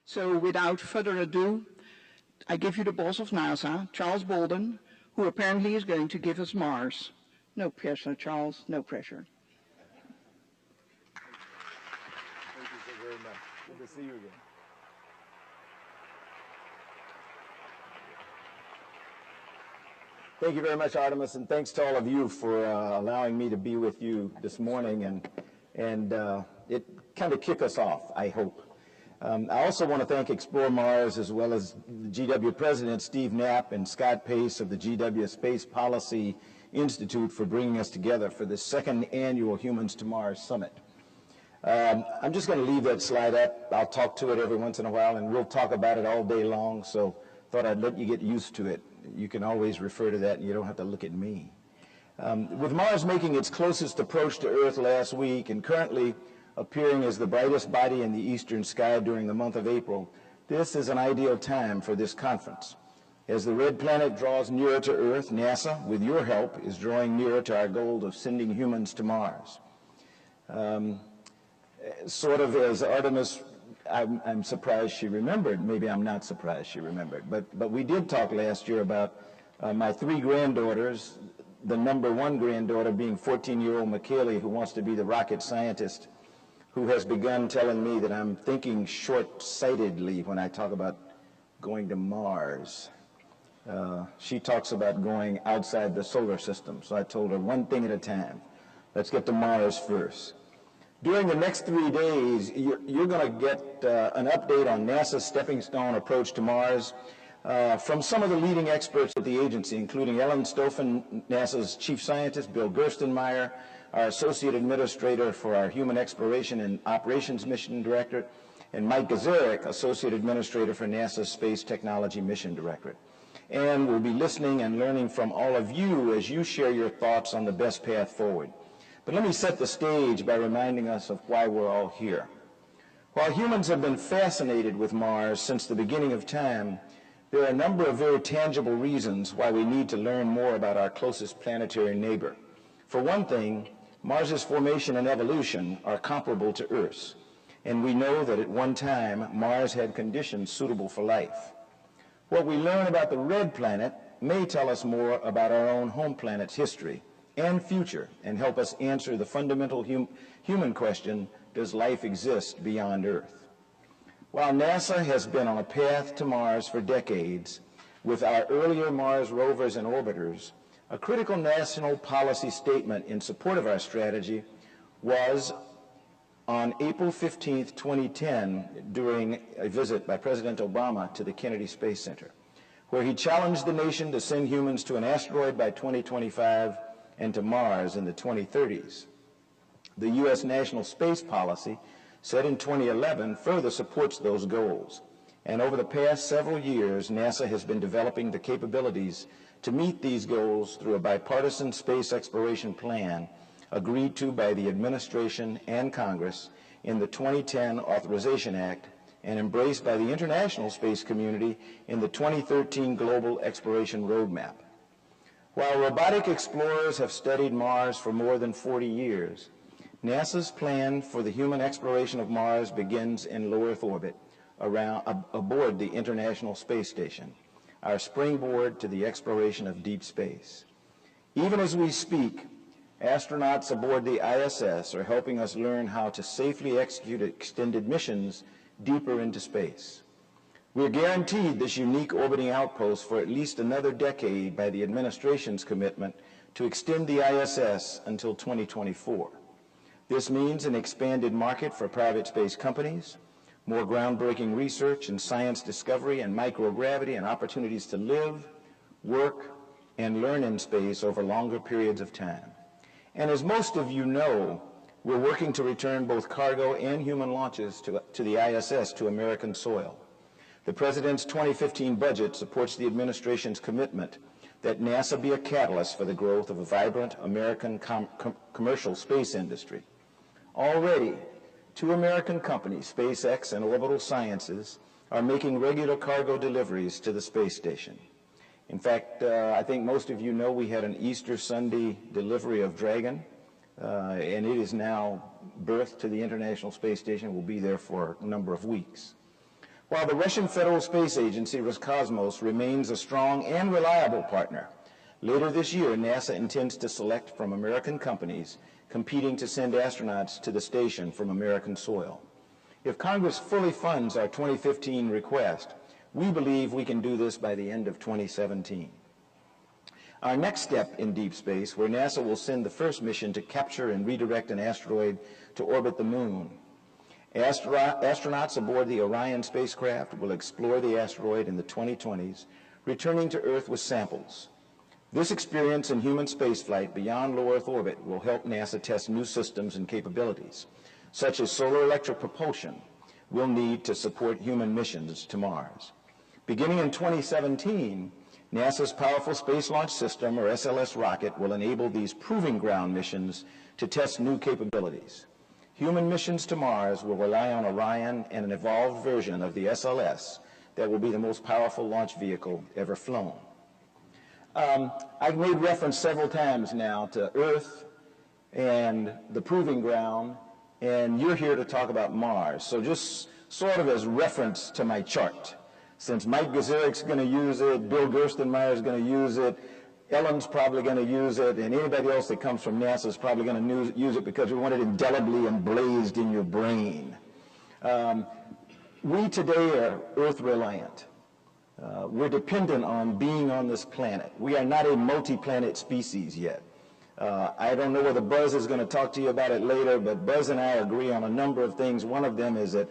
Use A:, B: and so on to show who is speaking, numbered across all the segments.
A: So without further ado, I give you the boss of NASA, Charles Bolden, who apparently is going to give us Mars. No pressure, Charles, no pressure.
B: Thank you so very much. Good to see you again. Thank you very much, Artemis, and thanks to all of you for allowing me to be with you this morning and it kind of kick us off, I hope. I also want to thank Explore Mars as well as the GW President Steve Knapp and Scott Pace of the GW Space Policy Institute for bringing us together for the second annual Humans to Mars Summit. I'm just going to leave that slide up. I'll talk to it every once in a while, and we'll talk about it all day long, so thought I'd let you get used to it. You can always refer to that, and you don't have to look at me. With Mars making its closest approach to Earth last week and currently appearing as the brightest body in the eastern sky during the month of April, this is an ideal time for this conference. As the red planet draws nearer to Earth, NASA, with your help, is drawing nearer to our goal of sending humans to Mars. Sort of as Artemis, I'm surprised she remembered. Maybe I'm not surprised she remembered. But we did talk last year about my three granddaughters, the number one granddaughter being 14-year-old McKaylee, who wants to be the rocket scientist, who has begun telling me that I'm thinking short-sightedly when I talk about going to Mars. She talks about going outside the solar system. So I told her one thing at a time. Let's get to Mars first. During the next 3 days, you're going to get an update on NASA's stepping stone approach to Mars from some of the leading experts at the agency, including Ellen Stofan, NASA's chief scientist, Bill Gerstenmaier, our associate administrator for our Human Exploration and Operations Mission Directorate, and Mike Gazarek, associate administrator for NASA's Space Technology Mission Directorate. And we'll be listening and learning from all of you as you share your thoughts on the best path forward. But let me set the stage by reminding us of why we're all here. While humans have been fascinated with Mars since the beginning of time, there are a number of very tangible reasons why we need to learn more about our closest planetary neighbor. For one thing, Mars's formation and evolution are comparable to Earth's, and we know that at one time Mars had conditions suitable for life. What we learn about the red planet may tell us more about our own home planet's history and future, and help us answer the fundamental human question, does life exist beyond Earth? While NASA has been on a path to Mars for decades, with our earlier Mars rovers and orbiters, a critical national policy statement in support of our strategy was on April 15, 2010, during a visit by President Obama to the Kennedy Space Center, where he challenged the nation to send humans to an asteroid by 2025 and to Mars in the 2030s. The U.S. National Space Policy, set in 2011, further supports those goals. And over the past several years, NASA has been developing the capabilities to meet these goals through a bipartisan space exploration plan agreed to by the administration and Congress in the 2010 Authorization Act and embraced by the international space community in the 2013 Global Exploration Roadmap. While robotic explorers have studied Mars for more than 40 years, NASA's plan for the human exploration of Mars begins in low Earth orbit aboard the International Space Station, our springboard to the exploration of deep space. Even as we speak, astronauts aboard the ISS are helping us learn how to safely execute extended missions deeper into space. We're guaranteed this unique orbiting outpost for at least another decade by the administration's commitment to extend the ISS until 2024. This means an expanded market for private space companies, more groundbreaking research in science discovery and microgravity, and opportunities to live, work, and learn in space over longer periods of time. And as most of you know, we're working to return both cargo and human launches to the ISS to American soil. The President's 2015 budget supports the administration's commitment that NASA be a catalyst for the growth of a vibrant American commercial space industry. Already, 2 American companies, SpaceX and Orbital Sciences, are making regular cargo deliveries to the space station. In fact, I think most of you know we had an Easter Sunday delivery of Dragon, and it is now berthed to the International Space Station. Will be there for a number of weeks. While the Russian Federal Space Agency, Roscosmos, remains a strong and reliable partner, later this year, NASA intends to select from American companies competing to send astronauts to the station from American soil. If Congress fully funds our 2015 request, we believe we can do this by the end of 2017. Our next step in deep space, where NASA will send the first mission to capture and redirect an asteroid to orbit the moon. Astronauts aboard the Orion spacecraft will explore the asteroid in the 2020s, returning to Earth with samples. This experience in human spaceflight beyond low Earth orbit will help NASA test new systems and capabilities, such as solar electric propulsion we'll need to support human missions to Mars. Beginning in 2017, NASA's Powerful Space Launch System, or SLS rocket, will enable these proving ground missions to test new capabilities. Human missions to Mars will rely on Orion and an evolved version of the SLS that will be the most powerful launch vehicle ever flown. I've made reference several times now to Earth and the proving ground, and you're here to talk about Mars. So just sort of as reference to my chart, since Mike Gazarik's going to use it, Bill Gerstenmaier is going to use it, Ellen's probably going to use it, and anybody else that comes from NASA is probably going to use it because we want it indelibly emblazed in your brain. We today are Earth reliant. We're dependent on being on this planet. We are not a multi-planet species yet. I don't know whether Buzz is going to talk to you about it later, but Buzz and I agree on a number of things. One of them is that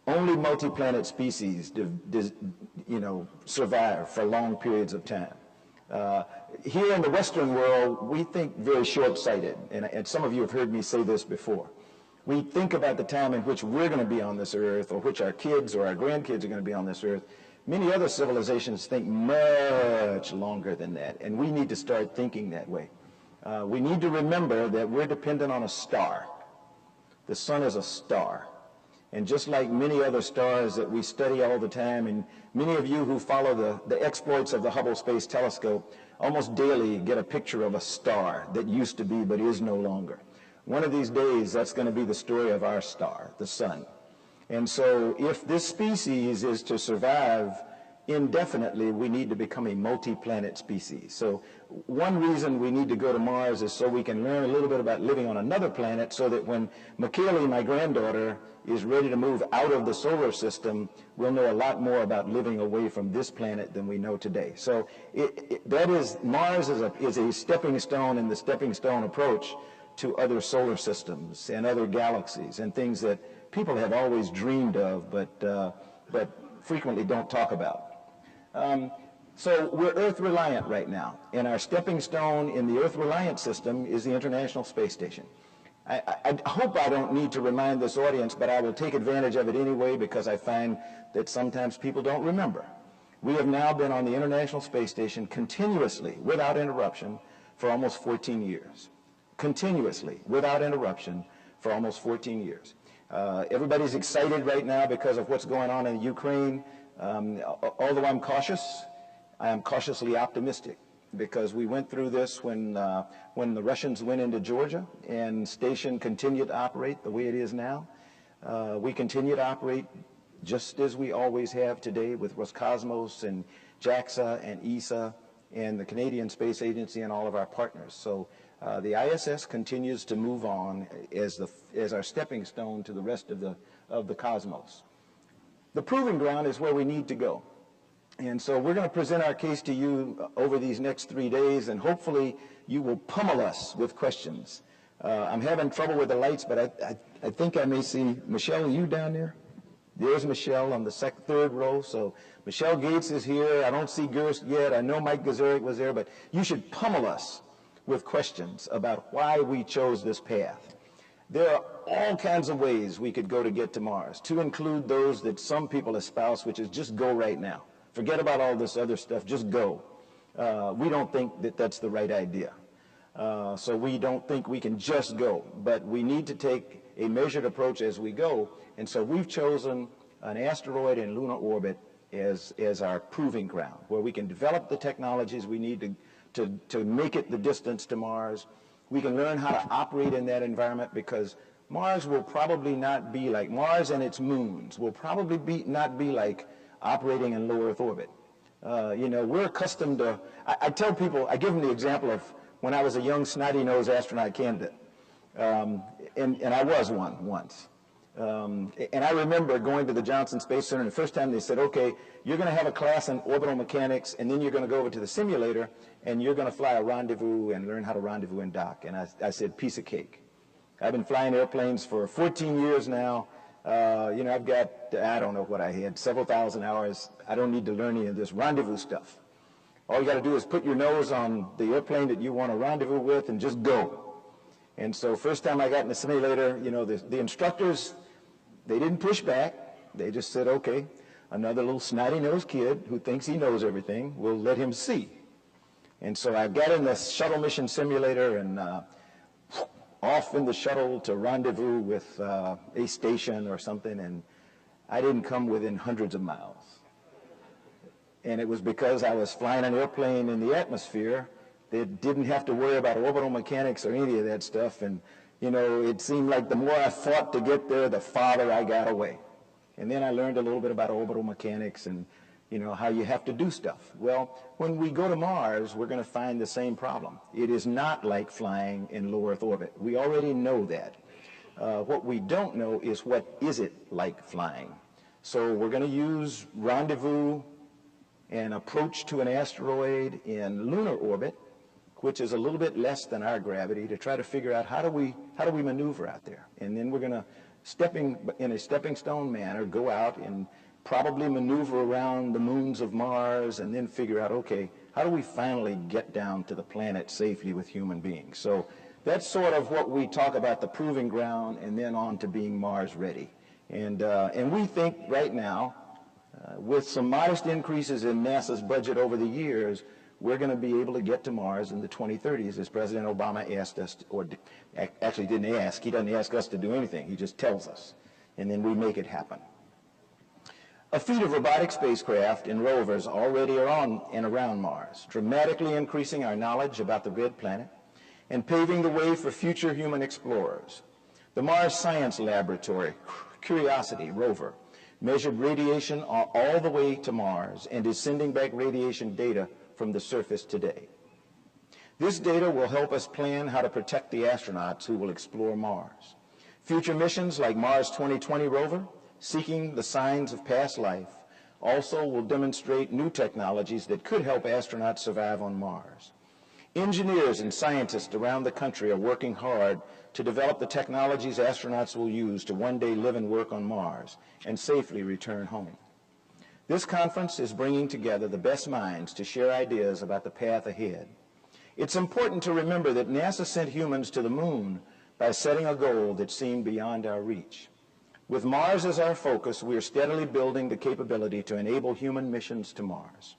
B: only multi-planet species survive for long periods of time. Here in the Western world, we think very short-sighted, and some of you have heard me say this before. We think about the time in which we're going to be on this earth, or which our kids or our grandkids are going to be on this earth. Many other civilizations think much longer than that, and we need to start thinking that way. We need to remember that we're dependent on a star. The sun is a star. And just like many other stars that we study all the time, and many of you who follow the exploits of the Hubble Space Telescope almost daily get a picture of a star that used to be but is no longer. One of these days, that's going to be the story of our star, the sun. And so if this species is to survive indefinitely, we need to become a multi-planet species. So one reason we need to go to Mars is so we can learn a little bit about living on another planet, so that when McKaylee, my granddaughter, is ready to move out of the solar system, we'll know a lot more about living away from this planet than we know today. So Mars is a stepping stone in the stepping stone approach to other solar systems and other galaxies and things that people have always dreamed of, but frequently don't talk about. So we're Earth reliant right now, and our stepping stone in the Earth reliant system is the International Space Station. I hope I don't need to remind this audience, but I will take advantage of it anyway, because I find that sometimes people don't remember. We have now been on the International Space Station continuously, without interruption, for almost 14 years. Continuously, without interruption, for almost 14 years. Everybody's excited right now because of what's going on in Ukraine. Although I'm cautious, I am cautiously optimistic, because we went through this when the Russians went into Georgia, and station continued to operate the way it is now. We continue to operate just as we always have today with Roscosmos and JAXA and ESA and the Canadian Space Agency and all of our partners. So the ISS continues to move on as our stepping stone to the rest of the cosmos. The proving ground is where we need to go. And so we're going to present our case to you over these next 3 days, and hopefully you will pummel us with questions. I'm having trouble with the lights, but I think I may see Michelle. Are you down there? There's Michelle on the third row. So Michelle Gates is here. I don't see Gerst yet. I know Mike Gazarik was there, but you should pummel us with questions about why we chose this path. There are all kinds of ways we could go to get to Mars, to include those that some people espouse, which is just go right now. Forget about all this other stuff, just go. We don't think that that's the right idea. So we don't think we can just go, but we need to take a measured approach as we go. And so we've chosen an asteroid in lunar orbit as our proving ground, where we can develop the technologies we need to make it the distance to Mars. We can learn how to operate in that environment, because Mars will probably not be like, Mars and its moons will probably not be like operating in low Earth orbit. We're accustomed to, I tell people, I give them the example of when I was a young snotty-nosed astronaut candidate, and I was one once. And I remember going to the Johnson Space Center, and the first time they said, okay, you're going to have a class in orbital mechanics, and then you're going to go over to the simulator, and you're going to fly a rendezvous and learn how to rendezvous and dock. And I said, piece of cake. I've been flying airplanes for 14 years now. I've got, I don't know what I had, several thousand hours. I don't need to learn any of this rendezvous stuff. All you got to do is put your nose on the airplane that you want to rendezvous with and just go. And so first time I got in the simulator, the instructors, they didn't push back. They just said, okay, another little snotty-nosed kid who thinks he knows everything, we'll let him see. And so I got in the shuttle mission simulator and off in the shuttle to rendezvous with a station or something, and I didn't come within hundreds of miles. And it was because I was flying an airplane in the atmosphere that didn't have to worry about orbital mechanics or any of that stuff. And, it seemed like the more I fought to get there, the farther I got away. And then I learned a little bit about orbital mechanics and, how you have to do stuff. Well, when we go to Mars, we're going to find the same problem. It is not like flying in low Earth orbit. We already know that. What we don't know is what is it like flying. So we're going to use rendezvous and approach to an asteroid in lunar orbit, which is a little bit less than our gravity, to try to figure out how do we maneuver out there. And then we're going to, in a stepping stone manner, go out and probably maneuver around the moons of Mars and then figure out, okay, how do we finally get down to the planet safely with human beings? So that's sort of what we talk about, the proving ground, and then on to being Mars ready. And we think right now, with some modest increases in NASA's budget over the years, we're going to be able to get to Mars in the 2030s, as President Obama asked us, or actually didn't ask. He doesn't ask us to do anything. He just tells us, and then we make it happen. A fleet of robotic spacecraft and rovers already are on and around Mars, dramatically increasing our knowledge about the red planet and paving the way for future human explorers. The Mars Science Laboratory, Curiosity rover, measured radiation all the way to Mars and is sending back radiation data from the surface today. This data will help us plan how to protect the astronauts who will explore Mars. Future missions like Mars 2020 rover, seeking the signs of past life, also will demonstrate new technologies that could help astronauts survive on Mars. Engineers and scientists around the country are working hard to develop the technologies astronauts will use to one day live and work on Mars and safely return home. This conference is bringing together the best minds to share ideas about the path ahead. It's important to remember that NASA sent humans to the moon by setting a goal that seemed beyond our reach. With Mars as our focus, we are steadily building the capability to enable human missions to Mars.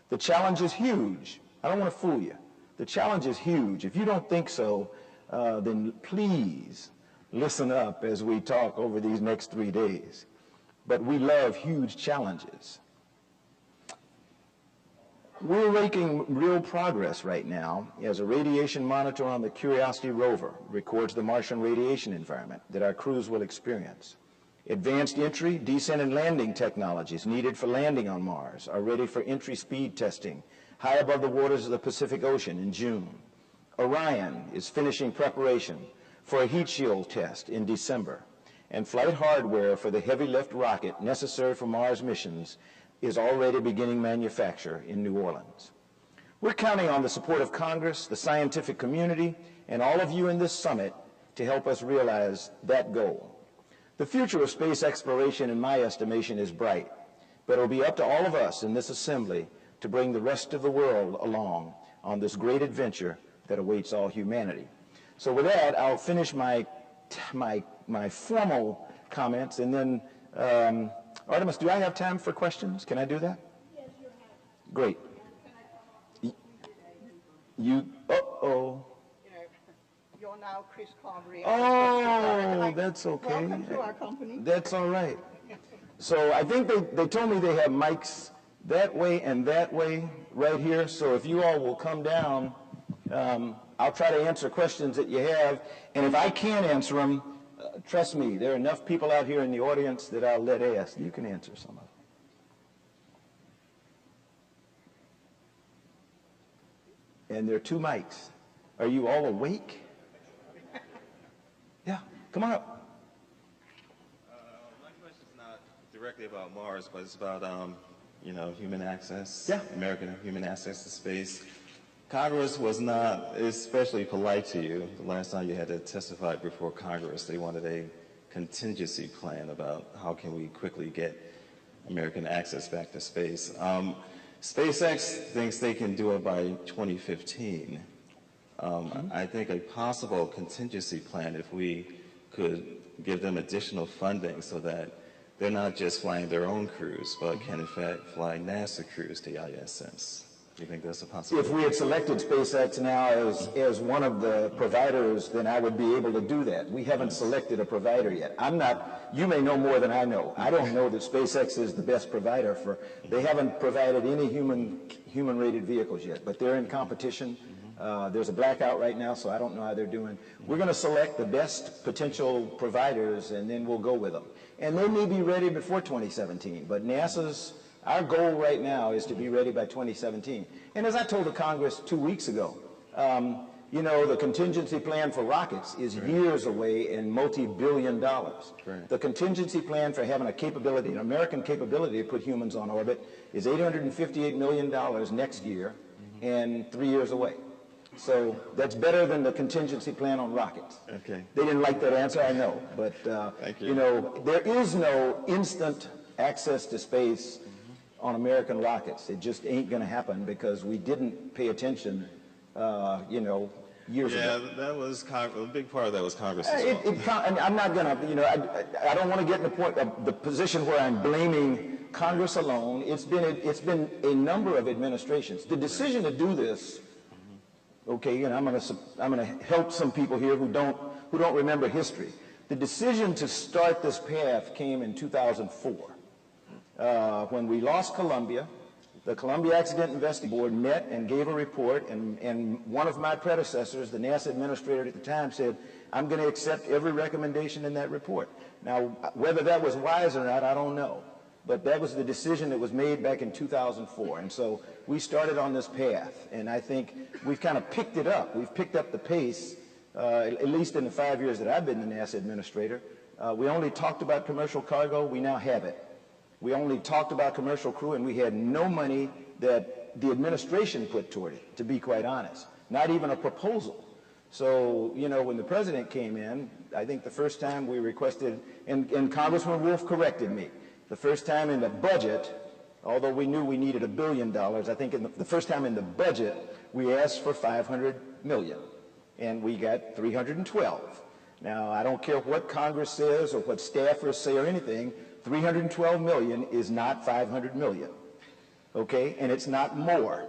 B: The challenge is huge. I don't want to fool you. The challenge is huge. If you don't think so, then please listen up as we talk over these next 3 days. But we love huge challenges. We're making real progress right now as a radiation monitor on the Curiosity rover records the Martian radiation environment that our crews will experience. Advanced entry, descent, and landing technologies needed for landing on Mars are ready for entry speed testing high above the waters of the Pacific Ocean in June. Orion is finishing preparation for a heat shield test in December, and flight hardware for the heavy lift rocket necessary for Mars missions is already beginning manufacture in New Orleans. We're counting on the support of Congress, the scientific community, and all of you in this summit to help us realize that goal. The future of space exploration, in my estimation, is bright, but it'll be up to all of us in this assembly to bring the rest of the world along on this great adventure that awaits all humanity. So with that, I'll finish my formal comments, and then, Artemis, do I have time for questions? Can I do that?
C: Yes, you have.
B: Great. Uh-oh.
A: You're now Chris Carberry.
B: Oh, that's okay.
A: Welcome to our company.
B: That's all right. So I think they told me they have mics that way and that way right here. So if you all will come down, I'll try to answer questions that you have. And if I can't answer them, Trust me, there are enough people out here in the audience that I'll let ask. You can answer some of them. And there are 2 mics. Are you all awake? Yeah, come on up.
C: My question is not directly about Mars, but it's about, human access,
B: Yeah.
C: American human access to space. Congress was not especially polite to you the last time you had to testify before Congress. They wanted a contingency plan about how can we quickly get American access back to space. SpaceX thinks they can do it by 2015. I think a possible contingency plan, if we could give them additional funding so that they're not just flying their own crews, but can in fact fly NASA crews to ISS. Do you think that's a possibility?
B: If we had selected SpaceX now as one of the providers, then I would be able to do that. We haven't selected a provider yet. You may know more than I know. I don't know that SpaceX is the best provider they haven't provided any human-rated vehicles yet, but they're in competition. There's a blackout right now, so I don't know how they're doing. We're going to select the best potential providers, and then we'll go with them. And they may be ready before 2017, but our goal right now is to be ready by 2017. And as I told the Congress 2 weeks ago, the contingency plan for rockets is years away and multi-billion dollars.
C: Right.
B: The contingency plan for having an American capability to put humans on orbit is $858 million next year and 3 years away. So that's better than the contingency plan on rockets.
C: Okay.
B: They didn't like that answer, I know. But,
C: Thank you.
B: There is no instant access to space on American rockets. It just ain't going to happen because we didn't pay attention, years ago.
C: Yeah, that was a big part of that was Congress as well.
B: I'm not going to, I don't want to get in the position where I'm blaming Congress alone. It's been a number of administrations. The decision to do this, okay, and I'm going to help some people here who don't remember history. The decision to start this path came in 2004. When we lost Columbia, the Columbia Accident Investigating Board met and gave a report, and one of my predecessors, the NASA administrator at the time, said, I'm going to accept every recommendation in that report. Now, whether that was wise or not, I don't know. But that was the decision that was made back in 2004. And so we started on this path, and I think we've kind of picked it up. We've picked up the pace, at least in the 5 years that I've been the NASA administrator. We only talked about commercial cargo. We now have it. We only talked about commercial crew, and we had no money that the administration put toward it, to be quite honest. Not even a proposal. So, when the president came in, I think the first time we requested, and Congressman Wolf corrected me, the first time in the budget, although we knew we needed $1 billion, I think the first time in the budget, we asked for $500 million, and we got 312. Now, I don't care what Congress says or what staffers say or anything, 312 million is not 500 million, okay? And it's not more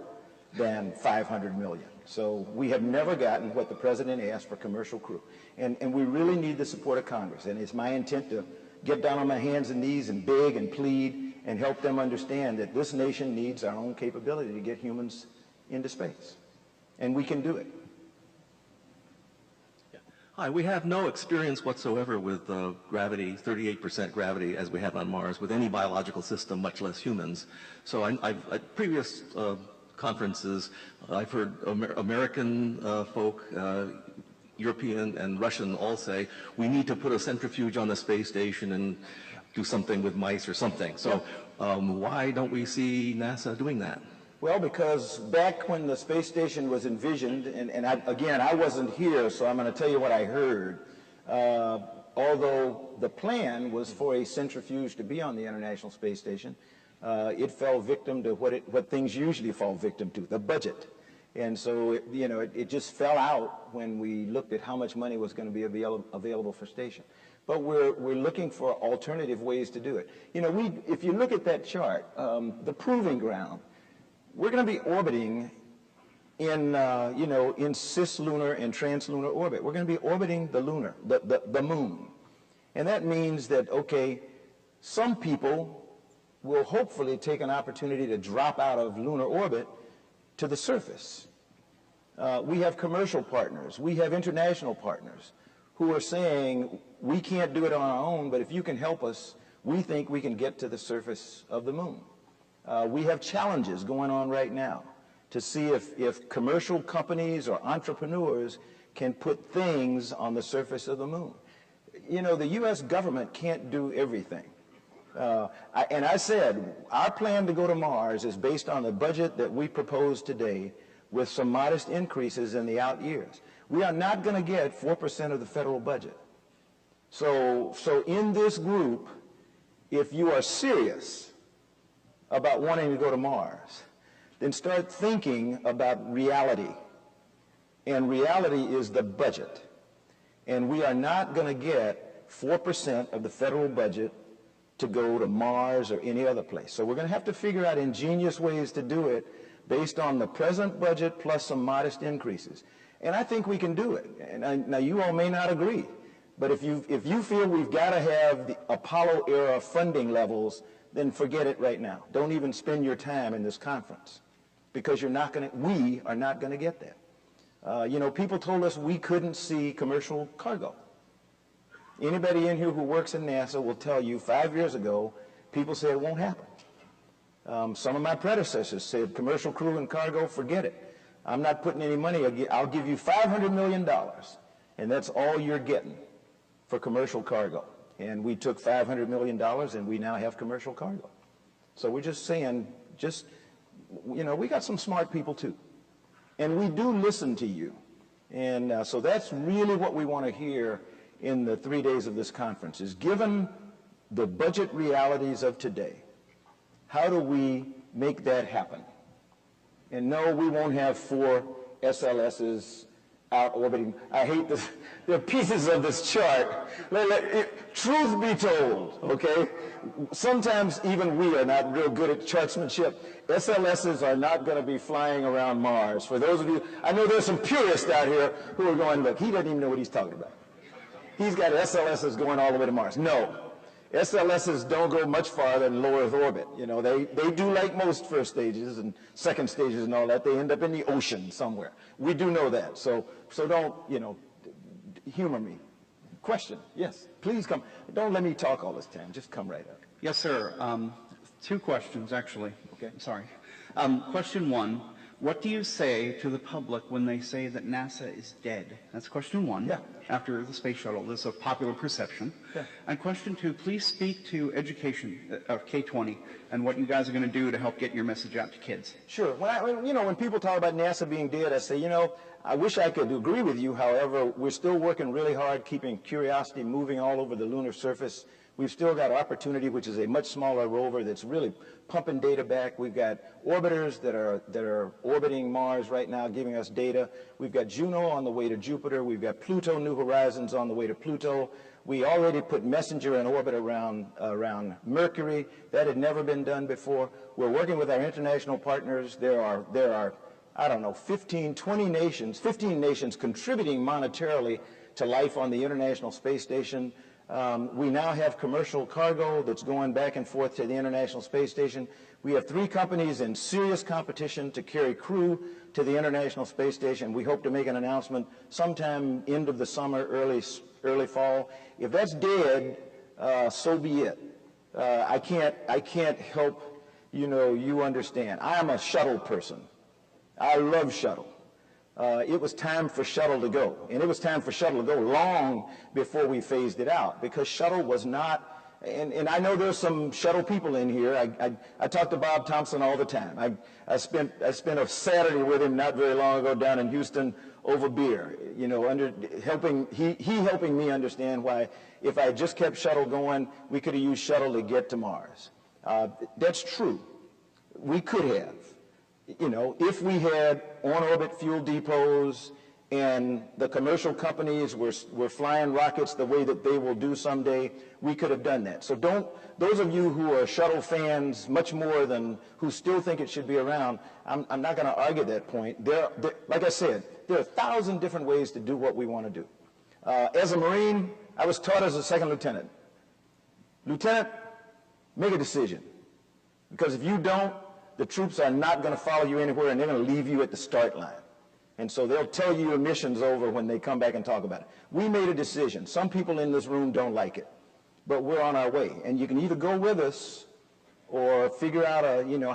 B: than 500 million. So we have never gotten what the president asked for commercial crew. And we really need the support of Congress. And it's my intent to get down on my hands and knees and beg and plead and help them understand that this nation needs our own capability to get humans into space. And we can do it.
D: Hi, we have no experience whatsoever with gravity, 38% gravity as we have on Mars, with any biological system, much less humans. So at previous conferences, I've heard American folk, European and Russian all say, we need to put a centrifuge on the space station and do something with mice or something. So why don't we see NASA doing that?
B: Well, because back when the space station was envisioned, and I wasn't here, so I'm going to tell you what I heard. Although the plan was for a centrifuge to be on the International Space Station, it fell victim to what things usually fall victim to, the budget. And so, it just fell out when we looked at how much money was going to be available for station. But we're looking for alternative ways to do it. If you look at that chart, the proving ground, we're going to be orbiting in cislunar and translunar orbit. We're going to be orbiting the moon. And that means that, okay, some people will hopefully take an opportunity to drop out of lunar orbit to the surface. We have commercial partners. We have international partners who are saying, we can't do it on our own, but if you can help us, we think we can get to the surface of the moon. We have challenges going on right now to see if commercial companies or entrepreneurs can put things on the surface of the moon. You know, the U.S. government can't do everything. And I said, our plan to go to Mars is based on the budget that we proposed today with some modest increases in the out years. We are not going to get 4% of the federal budget. So in this group, if you are serious about wanting to go to Mars, then start thinking about reality. And reality is the budget. And we are not going to get 4% of the federal budget to go to Mars or any other place. So we're going to have to figure out ingenious ways to do it based on the present budget plus some modest increases. And I think we can do it. And now you all may not agree, but if you feel we've got to have the Apollo era funding levels, then forget it right now. Don't even spend your time in this conference, because we are not going to get that. You know, people told us we couldn't see commercial cargo. Anybody in here who works in NASA will tell you 5 years ago, people said it won't happen. Some of my predecessors said commercial crew and cargo, forget it. I'm not putting any money. I'll give you $500 million, and that's all you're getting for commercial cargo. And we took $500 million, and we now have commercial cargo. So we're just saying, you know, we got some smart people too. And we do listen to you. And so that's really what we want to hear in the 3 days of this conference, is given the budget realities of today, how do we make that happen? And no, we won't have 4 SLSs out orbiting. I hate this. There are pieces of this chart. Truth be told, okay? Sometimes even we are not real good at chartsmanship. SLSs are not going to be flying around Mars. For those of you, I know there's some purists out here who are going, look, he doesn't even know what he's talking about. He's got SLSs going all the way to Mars. No. SLSs don't go much farther than low Earth orbit. You know, they do like most first stages and second stages and all that. They end up in the ocean somewhere. We do know that. So don't, you know, humor me. Question. Yes. Please come. Don't let me talk all this time. Just come right up.
E: Yes, sir. 2 questions, actually.
B: Okay.
E: Sorry. Question 1. What do you say to the public when they say that NASA is dead? That's question 1.
B: Yeah.
E: After the space shuttle. This is a popular perception.
B: Yeah.
E: And question 2, please speak to education of K-20 and what you guys are going to do to help get your message out to kids.
B: Sure. When people talk about NASA being dead, I say, you know, I wish I could agree with you. However, we're still working really hard, keeping Curiosity moving all over the lunar surface. We've still got Opportunity, which is a much smaller rover that's really pumping data back. We've got orbiters that are orbiting Mars right now, giving us data. We've got Juno on the way to Jupiter. We've got Pluto, New Horizons on the way to Pluto. We already put Messenger in orbit around Mercury. That had never been done before. We're working with our international partners. There are I don't know, 15 nations contributing monetarily to life on the International Space Station. We now have commercial cargo that's going back and forth to the International Space Station. We have 3 companies in serious competition to carry crew to the International Space Station. We hope to make an announcement sometime end of the summer, early fall. If that's dead, so be it. I can't help, you understand. I am a shuttle person. I love shuttle. It was time for shuttle to go. And it was time for shuttle to go long before we phased it out, because shuttle was not, and I know there's some shuttle people in here. I talk to Bob Thompson all the time. I spent a Saturday with him not very long ago down in Houston over beer, helping me understand why if I just kept shuttle going, we could have used shuttle to get to Mars. That's true. We could have. If we had on-orbit fuel depots and the commercial companies were flying rockets the way that they will do someday, we could have done that. So those of you who are shuttle fans much more than who still think it should be around, I'm not going to argue that point. Like I said, there are 1,000 different ways to do what we want to do. As a Marine, I was taught as a second lieutenant. Lieutenant, make a decision. Because if you don't, the troops are not going to follow you anywhere, and they're going to leave you at the start line. And so they'll tell you your mission's over when they come back and talk about it. We made a decision. Some people in this room don't like it, but we're on our way. And you can either go with us or figure out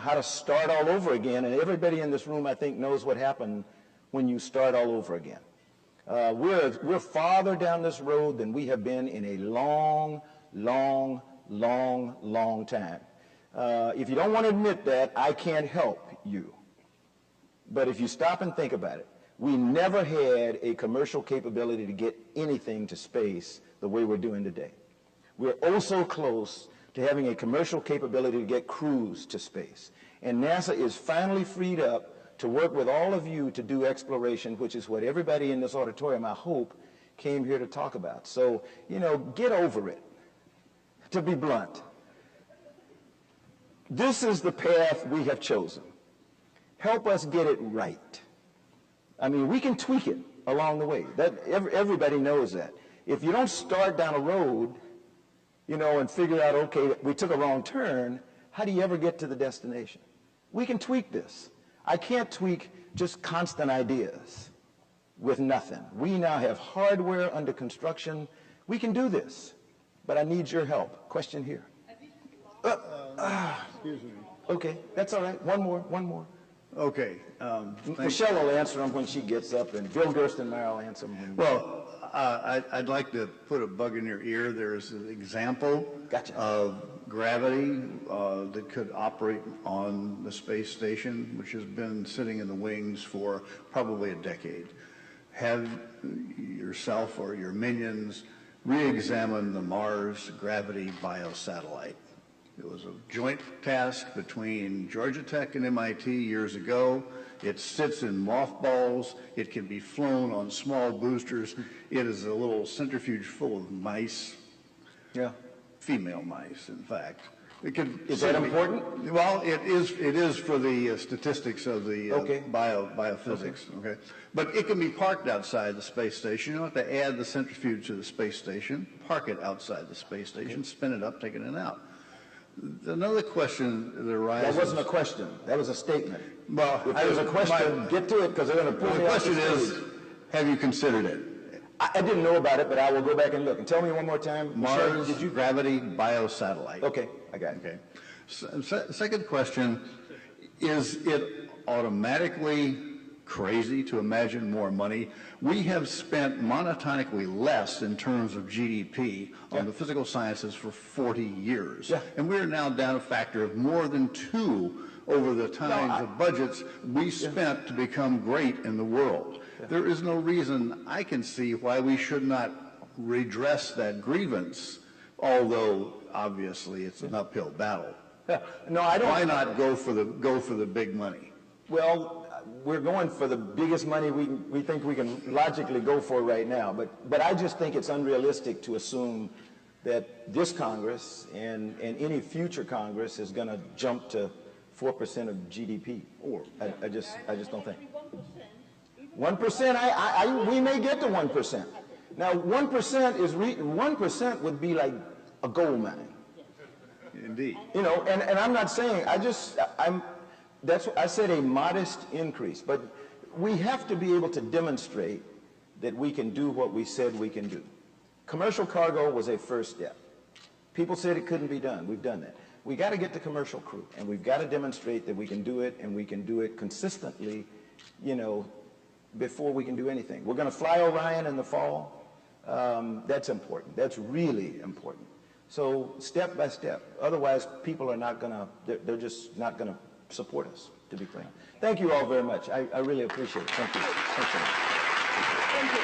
B: how to start all over again. And everybody in this room, I think, knows what happened when you start all over again. We're farther down this road than we have been in a long, long, long, long time. If you don't want to admit that, I can't help you. But if you stop and think about it, we never had a commercial capability to get anything to space the way we're doing today. We're oh so close to having a commercial capability to get crews to space. And NASA is finally freed up to work with all of you to do exploration, which is what everybody in this auditorium, I hope, came here to talk about. So, get over it, to be blunt. This is the path we have chosen. Help us get it right. I mean, we can tweak it along the way. Everybody knows that. If you don't start down a road, and figure out, okay, we took a wrong turn, how do you ever get to the destination? We can tweak this. I can't tweak just constant ideas with nothing. We now have hardware under construction. We can do this, but I need your help. Question here.
F: Excuse me.
B: Okay, that's all right. One more.
F: Okay.
B: Michelle will answer them when she gets up, and Bill Gerstenmaier will answer them.
F: Well, I'd like to put a bug in your ear. There's an example of gravity that could operate on the space station, which has been sitting in the wings for probably a decade. Have yourself or your minions re-examine the Mars gravity biosatellite. It was a joint task between Georgia Tech and MIT years ago. It sits in mothballs. It can be flown on small boosters. It is a little centrifuge full of mice. Yeah. Female mice, in fact.
B: Is that important?
F: Well, it is for the statistics of the biophysics. Okay. But it can be parked outside the space station. You don't have to add the centrifuge to the space station. Park it outside the space station, spin it up, take it in and out. Another question that arises...
B: That wasn't a question. That was a statement.
F: Well,
B: if there was a question, get to it, because they're going to pull me off the stage.
F: The question is, have you considered it?
B: I didn't know about it, but I will go back and look. And tell me one more time.
F: Mars gravity biosatellite.
B: Okay, I got it.
F: Okay. Second question, is it automatically crazy to imagine more money? We have spent monotonically less in terms of GDP on the physical sciences for 40 years. Yeah. And we're now down a factor of more than 2 over the times of budgets we spent to become great in the world. Yeah. There is no reason I can see why we should not redress that grievance, although obviously it's an uphill battle.
B: Yeah. No, I don't.
F: Why not go for the big money?
B: Well, we're going for the biggest money we think we can logically go for right now. But I just think it's unrealistic to assume that this Congress and any future Congress is going to jump to 4% of GDP. I just don't think. 1%, we may get to 1%. Now, 1% would be like a gold mine.
F: Indeed.
B: And I'm not saying, I said a modest increase, but we have to be able to demonstrate that we can do what we said we can do. Commercial cargo was a first step. People said it couldn't be done. We've done that. We got to get the commercial crew, and we've got to demonstrate that we can do it, and we can do it consistently, before we can do anything. We're going to fly Orion in the fall. That's important. That's really important. So step by step. Otherwise, people are not going to, they're just not going to support us, to be clear. Thank you all very much. I really appreciate it. Thank you. Thank you.